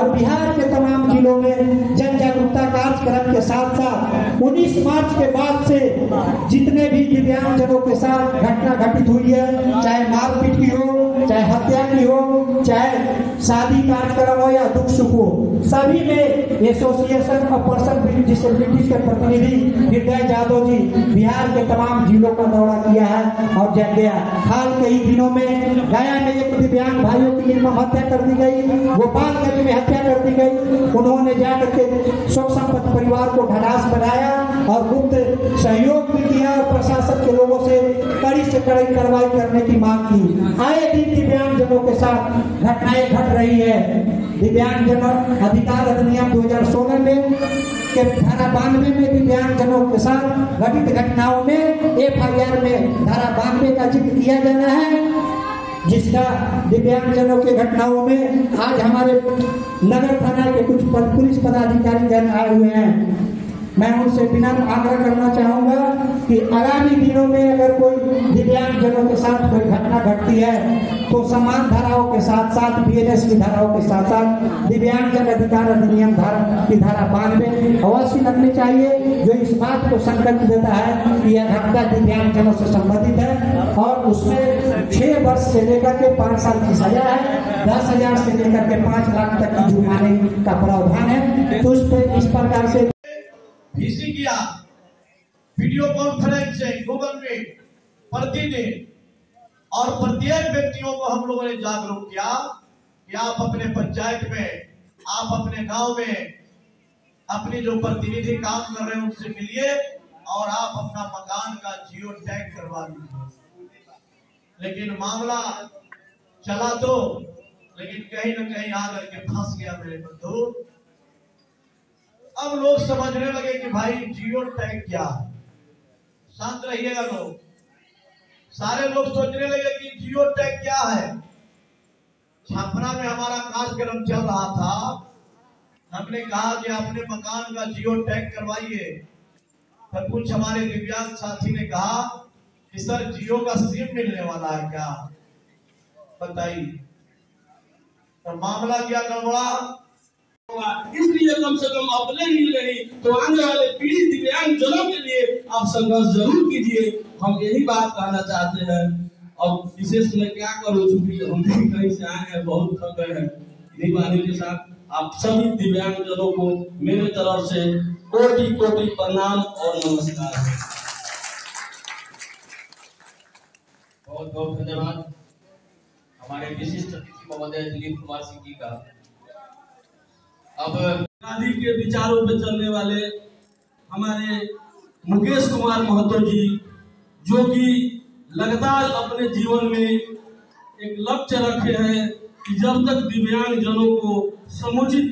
और बिहार के तमाम जिलों में जन जागरूकता कार्यक्रम के साथ साथ 19 मार्च के बाद से जितने भी दिव्यांगजनों के साथ घटना घटित हुई है, चाहे मारपीट की हो, चाहे हत्या की हो, चाहे शादी कार्यक्रम हो या दुख सुख हो, सभी में association of person with disabilities के प्रतिनिधि हृदय जादव जी बिहार के तमाम जिलों का दौरा किया है और जग गया। हाल के ही दिनों में गया में एक दिव्यांग भाइयों की निर्मम हत्या कर दी गई, गोपालगंज में हत्या कर दी गई। उन्होंने जाकर के शोक संपन्न परिवार को ढाढ़स बनाया और गुप्त सहयोग भी किया और प्रशासन के लोगों से कड़ी से कड़ी कार्रवाई करने की मांग की। आए दिन दिव्यांगजनों के साथ घटनाएं घट रही है। दिव्यांगजन अधिकार अधिनियम 2016 में के धारा 92 में दिव्यांगजनों के साथ घटित घटनाओं में FIR में धारा 92 का जिक्र किया जाना है, जिसका दिव्यांगजनों के घटनाओं में आज हमारे नगर थाना के कुछ पुलिस पदाधिकारी जन आए हुए हैं। मैं उनसे विनम्र आग्रह करना चाहूंगा कि आगामी दिनों में अगर कोई दिव्यांगजनों के साथ कोई घटना घटती है तो समान धाराओं के साथ साथ BNS की धाराओं के साथ साथ दिव्यांगजन अधिकार अधिनियम की धारा 92 अवश्य लगनी चाहिए, जो इस बात को संकेत देता है कि यह घटना दिव्यांगजनों से संबंधित है और उसमें 6 वर्ष से लेकर के 5 साल की सजा है, 10,000 से लेकर के 5 लाख तक की जुर्माने का प्रावधान है। तो उस पर इस प्रकार से VC किया, वीडियो कॉन्फ्रेंसिंग, गूगल मीट प्रतिदिन, और प्रत्येक व्यक्तियों को हम लोगों ने जागरूक किया कि आप अपने पंचायत में, आप अपने गांव में अपने जो प्रतिनिधि काम कर रहे हैं उनसे मिलिए और आप अपना मकान का जियो टैग करवा लीजिए। लेकिन मामला चला तो, लेकिन कहीं न कहीं आकर के फंस गया मेरे बंधु। अब लोग समझने लगे कि भाई जियो टैग क्या है। शांत रहिएगा लोग, सारे लोग सोचने लगे कि जियो टैग क्या है। छापरा में हमारा कार्यक्रम चल रहा था, हमने कहा कि अपने मकान का जियो टैग करवाइए। तो कुछ हमारे दिव्यांग साथी ने कहा कि सर जियो का सिम मिलने वाला है क्या, बताइए। तो मामला क्या गड़बड़ा, इसलिए कम से कम अपने मिल रही तो आने वाले पीढ़ी दिव्यांगजनों के लिए आप संघर्ष जरूर कीजिए। हम यही बात कहना चाहते हैं। और विशेष में क्या करूं, चूंकि हम भी कहीं से आए हैं, बहुत थक गए हैं। इन्हीं बातों के साथ आप सभी दिव्यांगजनों को मेरे तरफ से कोटि कोटि प्रणाम और नमस्कार। बहुत बहुत धन्यवाद हमारे विशिष्ट अतिथि महोदय दिलीप कुमार सिंह जी का। अब गांधी के विचारों पे चलने वाले हमारे मुकेश कुमार महतो जी, जो कि लगातार अपने जीवन में एक लक्ष्य रखे हैं कि जब तक दिव्यांगजनों को समुचित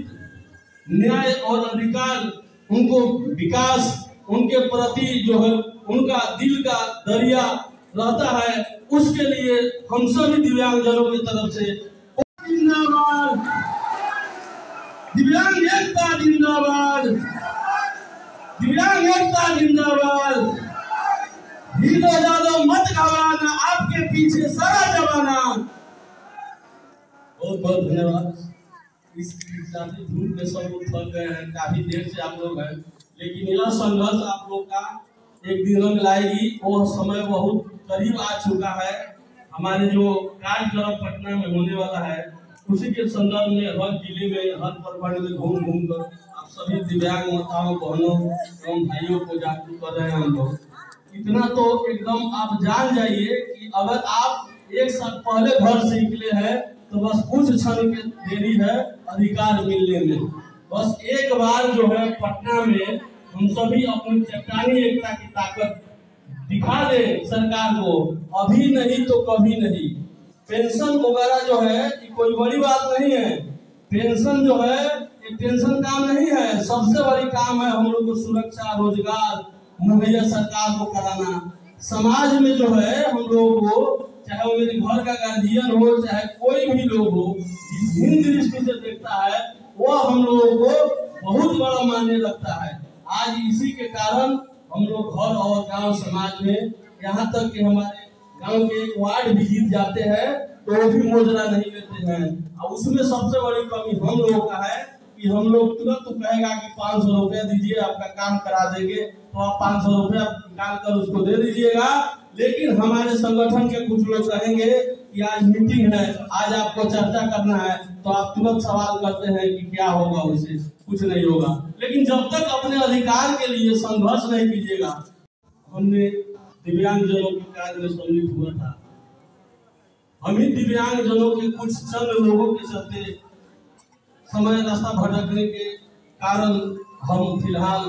न्याय और अधिकार, उनको विकास, उनके प्रति जो है उनका दिल का दरिया रहता है, उसके लिए हम सभी दिव्यांगजनों की तरफ से जिंदाबाद, दिव्यांग एकता जिंदाबाद, दिव्यांग एकता जिंदाबाद। हीरो जादव मत घबराना, आपके पीछे सारा जमाना। बहुत बहुत धन्यवाद। इस धूप में सब लोग थक गए हैं, काफी देर से आप लोग हैं, लेकिन यह संघर्ष आप लोग का एक दिन रंग लाएगी। वो समय बहुत करीब आ चुका है। हमारे जो कार्यक्रम पटना में होने वाला है, उसी के संदर्भ में हर जिले में, हर प्रखंड में घूम घूम कर आप सभी दिव्यांग माताओं, बहनों एवं भाइयों को जागरूक कर रहे हैं हम लोग। इतना तो एकदम आप जान जाइए कि अगर आप एक साल पहले घर से निकले हैं तो बस कुछ क्षण की देरी है अधिकार मिलने में। बस एक बार जो है पटना में हम सभी अपनी चट्टानी एकता की ताकत दिखा दे सरकार को, अभी नहीं तो कभी नहीं। पेंशन वगैरह जो है ये कोई बड़ी बात नहीं है। पेंशन जो है ये टेंशन काम नहीं है। सबसे बड़ी काम है हम लोग को सुरक्षा, रोजगार मुहैया सरकार को कराना। समाज में जो है हम लोगों को, चाहे वो मेरे घर का गार्जियन हो, चाहे कोई भी लोग हो, जिस हिंद दृष्टि से देखता है वो हम लोगों को बहुत बड़ा मानने लगता है। आज इसी के कारण हम लोग घर और गांव समाज में, यहाँ तक कि हमारे गांव के एक वार्ड भी जीत जाते हैं तो वो भी मुआवजा नहीं लेते हैं। और उसमें सबसे बड़ी कमी हम लोगों का है कि हम लोग तुरंत कहेगा कि 500 रुपया दीजिए, आपका काम करा देंगे, तो आप 500 रुपया निकाल कर उसको दे दीजिएगा। लेकिन हमारे संगठन के कुछ लोग कहेंगे कि आज मीटिंग है, आज आपको चर्चा करना है, तो आप तुरंत सवाल करते हैं कि क्या होगा, उससे कुछ नहीं होगा। लेकिन जब तक अपने अधिकार के लिए संघर्ष नहीं कीजिएगा। हमने दिव्यांगजनों के कार्य में सम्मिलित हुआ था। हम ही दिव्यांगजनों के कुछ चंद लोगों के चलते समय रास्ता भटकने के कारण हम फिलहाल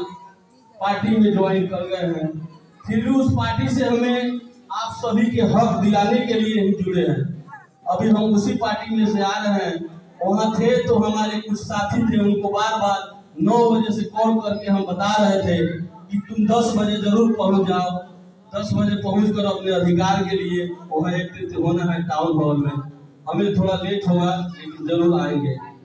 पार्टी में ज्वाइन कर गए हैं। फिर भी उस पार्टी से हमें आप सभी के हक दिलाने के लिए ही जुड़े हैं। अभी हम उसी पार्टी में से आ रहे हैं। वहाँ थे तो हमारे कुछ साथी थे, उनको बार बार 9 बजे से कॉल करके हम बता रहे थे कि तुम 10 बजे जरूर पहुँच जाओ। 10 बजे पहुँच कर अपने अधिकार के लिए वहाँ एकत्रित होना है टाउन हॉल में। हमें थोड़ा लेट होगा लेकिन जरूर आएंगे।